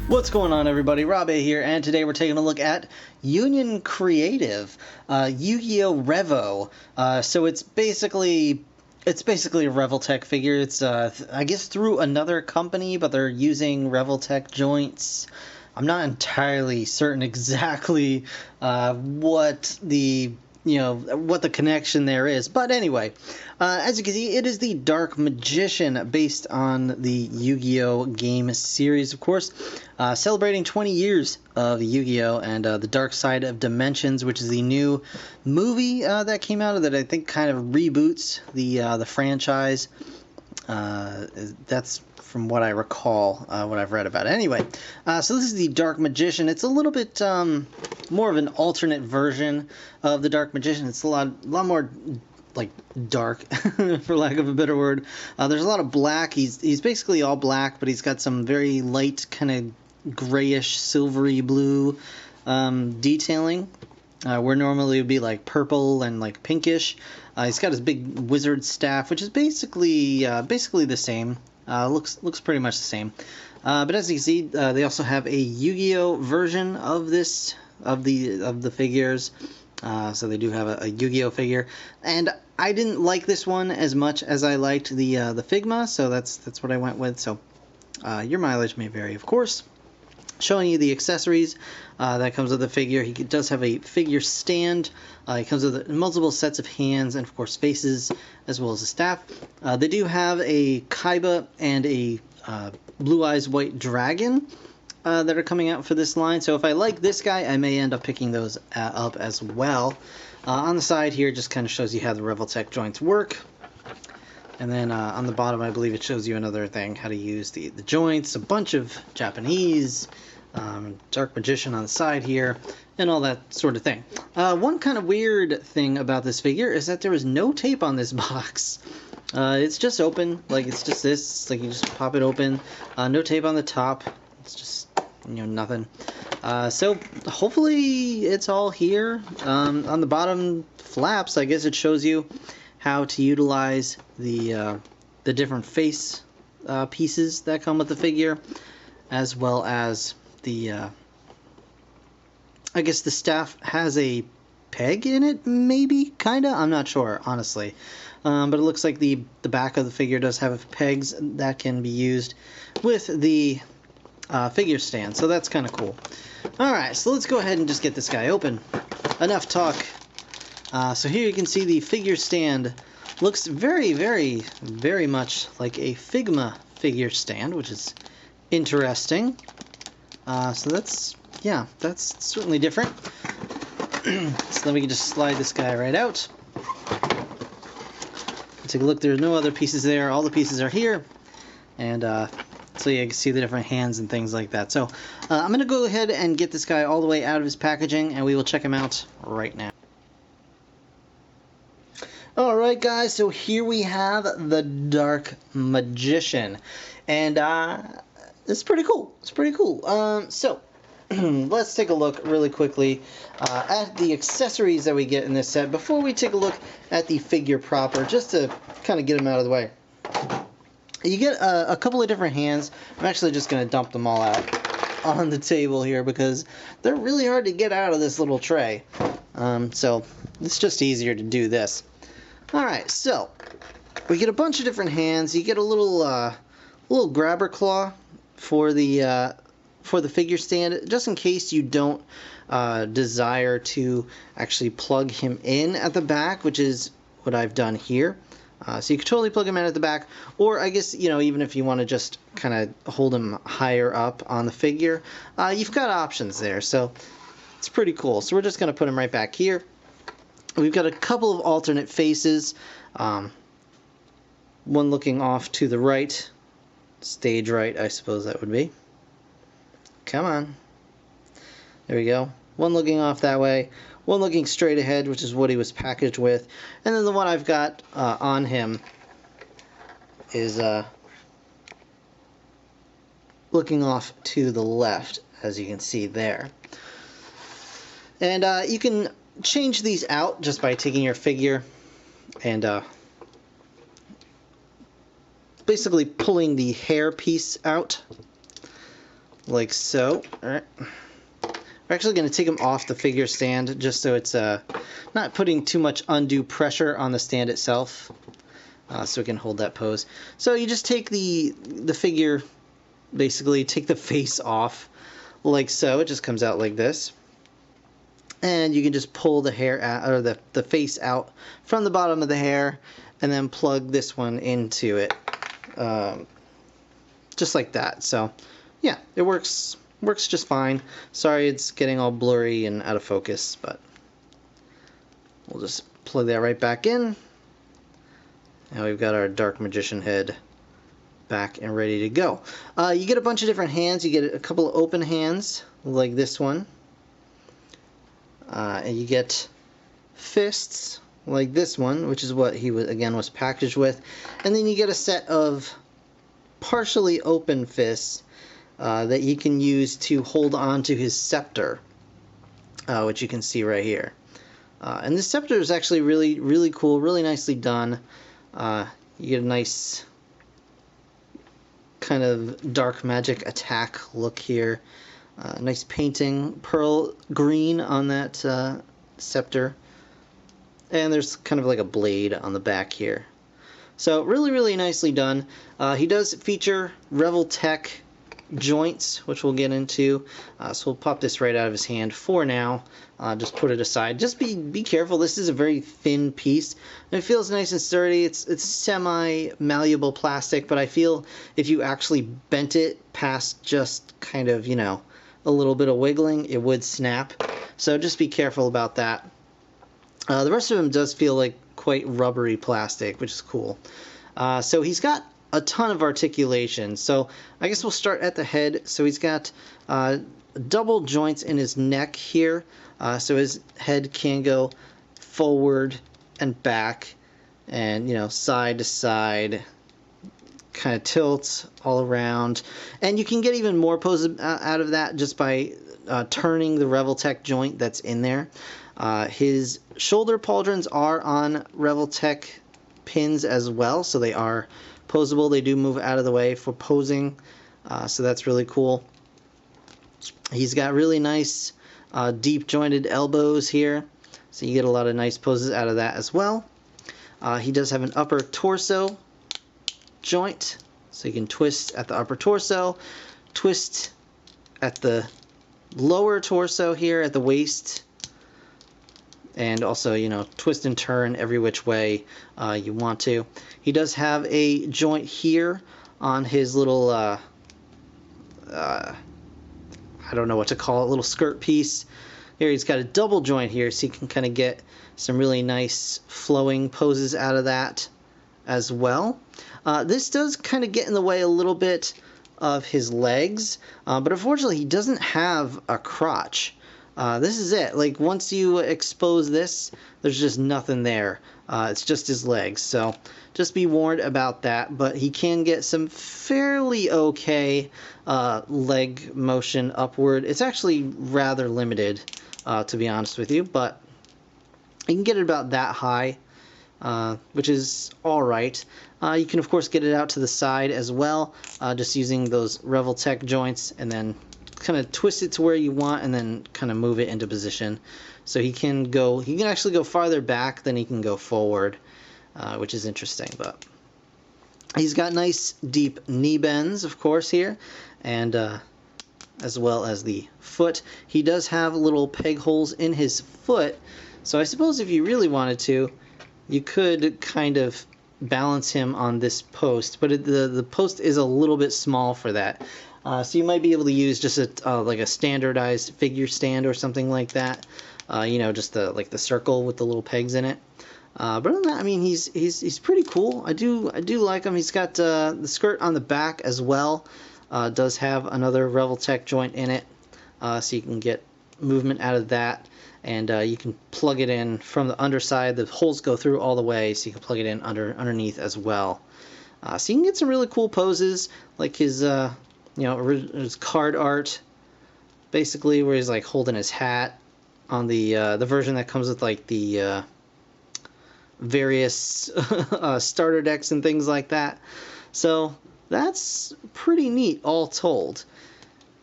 What's going on, everybody? Rob A here, and today we're taking a look at Union Creative, Yu-Gi-Oh! Revo. So it's basically a Revoltech figure. It's I guess through another company, but they're using Revoltech joints. I'm not entirely certain exactly what the what the connection there is, but anyway, as you can see, it is the Dark Magician based on the Yu-Gi-Oh game series, of course, celebrating 20 years of Yu-Gi-Oh and the Darkside of Dimensions, which is the new movie that came out that I think kind of reboots the franchise. That's from what I recall, what I've read about it. Anyway, so this is the Dark Magician. It's a little bit more of an alternate version of the Dark Magician. It's a lot more like dark, for lack of a better word. There's a lot of black. He's basically all black, but he's got some very light, kind of grayish, silvery blue detailing. Where normally it would be like purple and like pinkish. He's got his big wizard staff, which is basically the same. Looks pretty much the same. But as you can see, they also have a Yu-Gi-Oh version of this of the figures. So they do have a Yu-Gi-Oh figure, and I didn't like this one as much as I liked the Figma, so that's what I went with. So your mileage may vary, of course. Showing you the accessories that comes with the figure. He does have a figure stand. It comes with multiple sets of hands and, of course, faces, as well as a staff. They do have a Kaiba and a Blue Eyes White Dragon that are coming out for this line. So if I like this guy, I may end up picking those up as well. On the side here, just kind of shows you how the Revoltech joints work. And then on the bottom, I believe it shows you another thing, how to use the joints, a bunch of Japanese, Dark Magician on the side here, and all that sort of thing. One kind of weird thing about this figure is that there is no tape on this box. It's just open, like it's just this, it's like you just pop it open. No tape on the top, it's just, nothing. So hopefully it's all here. On the bottom flaps, I guess it shows you how to utilize the different face pieces that come with the figure, as well as the I guess the staff has a peg in it, maybe, kinda. I'm not sure, honestly, but it looks like the back of the figure does have pegs that can be used with the figure stand, so that's kind of cool. All right, so let's go ahead and just get this guy open. Enough talk. So here you can see the figure stand looks very, very, very much like a Figma figure stand, which is interesting. So that's certainly different. So then we can just slide this guy right out. Take a look, there's no other pieces there. All the pieces are here. And so yeah, you can see the different hands and things like that. So I'm going to go ahead and get this guy all the way out of his packaging, and we will check him out right now. Alright guys, so here we have the Dark Magician, and it's pretty cool. It's pretty cool. So let's take a look really quickly at the accessories that we get in this set before we take a look at the figure proper, just to kind of get them out of the way. You get a couple of different hands. I'm actually just going to dump them all out on the table here because they're really hard to get out of this little tray. So it's just easier to do this. Alright, so we get a bunch of different hands. You get a little grabber claw for the figure stand, just in case you don't desire to actually plug him in at the back, which is what I've done here. So you can totally plug him in at the back, or I guess, even if you want to just kind of hold him higher up on the figure, you've got options there, so it's pretty cool. So we're just going to put him right back here. We've got a couple of alternate faces, one looking off to the right, stage right, I suppose that would be. Come on. There we go. One looking off that way, one looking straight ahead, which is what he was packaged with, and then the one I've got on him is looking off to the left, as you can see there. And you can change these out just by taking your figure and basically pulling the hair piece out like so. All right. We're actually going to take him off the figure stand just so it's not putting too much undue pressure on the stand itself, so we can hold that pose. So you just take the figure, basically take the face off like so. It just comes out like this. And you can just pull the hair out, or the face out from the bottom of the hair, and then plug this one into it, just like that. So yeah, it works just fine. Sorry it's getting all blurry and out of focus, but we'll just plug that right back in. Now we've got our Dark Magician head back and ready to go. You get a bunch of different hands. You get a couple of open hands like this one. And you get fists like this one, which is what he was packaged with. And then you get a set of partially open fists that you can use to hold on to his scepter, which you can see right here. And this scepter is actually really, really cool, really nicely done. You get a nice kind of dark magic attack look here. Nice painting, pearl green on that scepter. And there's kind of like a blade on the back here. So really, really nicely done. He does feature Revoltech joints, which we'll get into. So we'll pop this right out of his hand for now. Just put it aside. Just be careful. This is a very thin piece. And it feels nice and sturdy. It's semi-malleable plastic, but I feel if you actually bent it past just kind of, you know, a little bit of wiggling, it would snap. So just be careful about that. The rest of him does feel like quite rubbery plastic, which is cool. So he's got a ton of articulation. So I guess we'll start at the head. So he's got double joints in his neck here. So his head can go forward and back and, you know, side to side, kind of tilts all around. And you can get even more poses out of that just by turning the Revoltech joint that's in there. His shoulder pauldrons are on Revoltech pins as well, so they are posable. They do move out of the way for posing, so that's really cool. He's got really nice deep jointed elbows here, so you get a lot of nice poses out of that as well. He does have an upper torso joint, so you can twist at the upper torso, twist at the lower torso here at the waist, and also, you know, twist and turn every which way you want to. He does have a joint here on his little I don't know what to call it, little skirt piece. Here he's got a double joint here, so you can kind of get some really nice flowing poses out of that as well. This does kind of get in the way a little bit of his legs, but unfortunately he doesn't have a crotch. This is it. Like, once you expose this, there's just nothing there. It's just his legs, so just be warned about that. But he can get some fairly okay leg motion upward. It's actually rather limited, to be honest with you, but you can get it about that high, which is alright. You can, of course, get it out to the side as well, just using those Revoltech joints, and then kind of twist it to where you want, and then kind of move it into position. So he can actually go farther back than he can go forward, which is interesting. But he's got nice deep knee bends, of course, here, and as well as the foot. He does have little peg holes in his foot, so I suppose if you really wanted to, you could kind of balance him on this post, but the post is a little bit small for that. So you might be able to use just like a standardized figure stand or something like that. You know, just like the circle with the little pegs in it. But other than that, I mean, he's pretty cool. I do like him. He's got the skirt on the back as well. Does have another Revoltech joint in it, so you can get movement out of that. And you can plug it in from the underside. The holes go through all the way, so you can plug it in underneath as well. So you can get some really cool poses, like his you know, his card art, basically, where he's like holding his hat on the version that comes with like the various starter decks and things like that. So that's pretty neat, all told.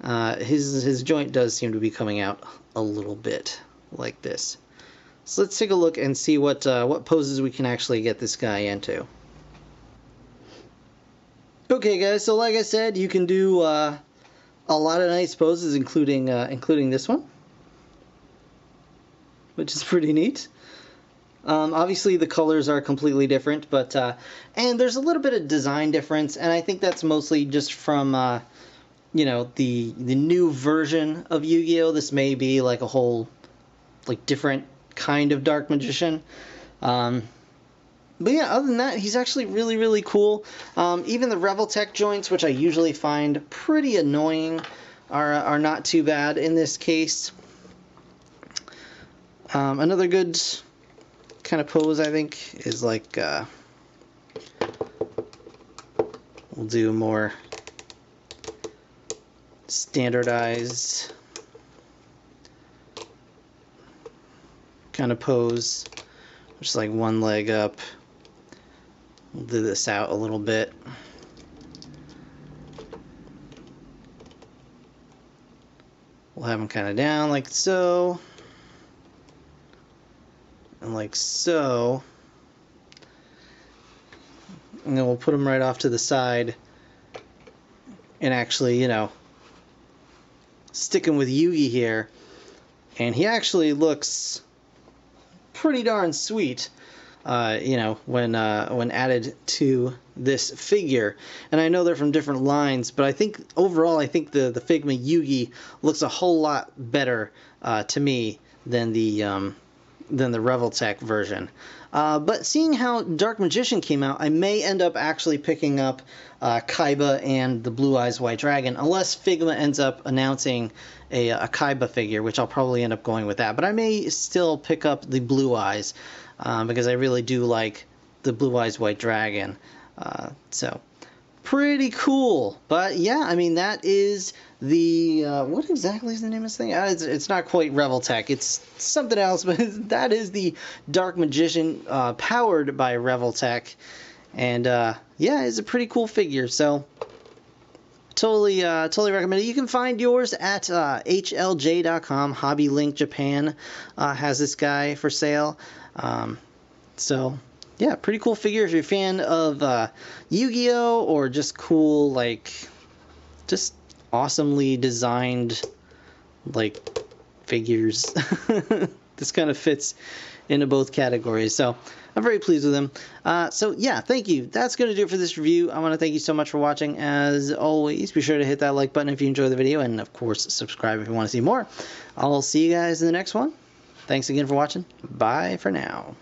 his joint does seem to be coming out a little bit like this. So let's take a look and see what poses we can actually get this guy into. Okay, guys. So like I said, you can do a lot of nice poses, including this one, which is pretty neat. Obviously, the colors are completely different, but and there's a little bit of design difference, and I think that's mostly just from you know, the new version of Yu-Gi-Oh. This may be like a whole like different kind of Dark Magician. But yeah, other than that, he's actually really, really cool. Even the Revoltech joints, which I usually find pretty annoying, are not too bad in this case. Another good kind of pose, I think, is like we'll do more standardized kind of pose, just like one leg up. We'll do this out a little bit. We'll have them kind of down like so, and like so, and then we'll put them right off to the side, and actually, you know, sticking with Yugi here, and he actually looks pretty darn sweet, you know, when added to this figure. And I know they're from different lines, but I think overall, I think the Figma Yugi looks a whole lot better to me than the Revoltech version. But seeing how Dark Magician came out, I may end up actually picking up Kaiba and the Blue Eyes White Dragon, unless Figma ends up announcing a Kaiba figure, which I'll probably end up going with that. But I may still pick up the Blue Eyes, because I really do like the Blue Eyes White Dragon. So, pretty cool. But yeah, I mean, that is the, what exactly is the name of this thing? It's not quite Revoltech, it's something else, but that is the Dark Magician, powered by Revoltech. And yeah, it's a pretty cool figure, so totally recommend it. You can find yours at HLJ.com. Hobby Link Japan has this guy for sale. So yeah, pretty cool figure if you're a fan of Yu-Gi-Oh, or just cool, like, just awesomely designed, like, figures. This kind of fits into both categories, so I'm very pleased with him. So yeah, thank you. That's going to do it for this review. I want to thank you so much for watching. As always, be sure to hit that like button if you enjoy the video, and of course, subscribe if you want to see more. I'll see you guys in the next one. Thanks again for watching. Bye for now.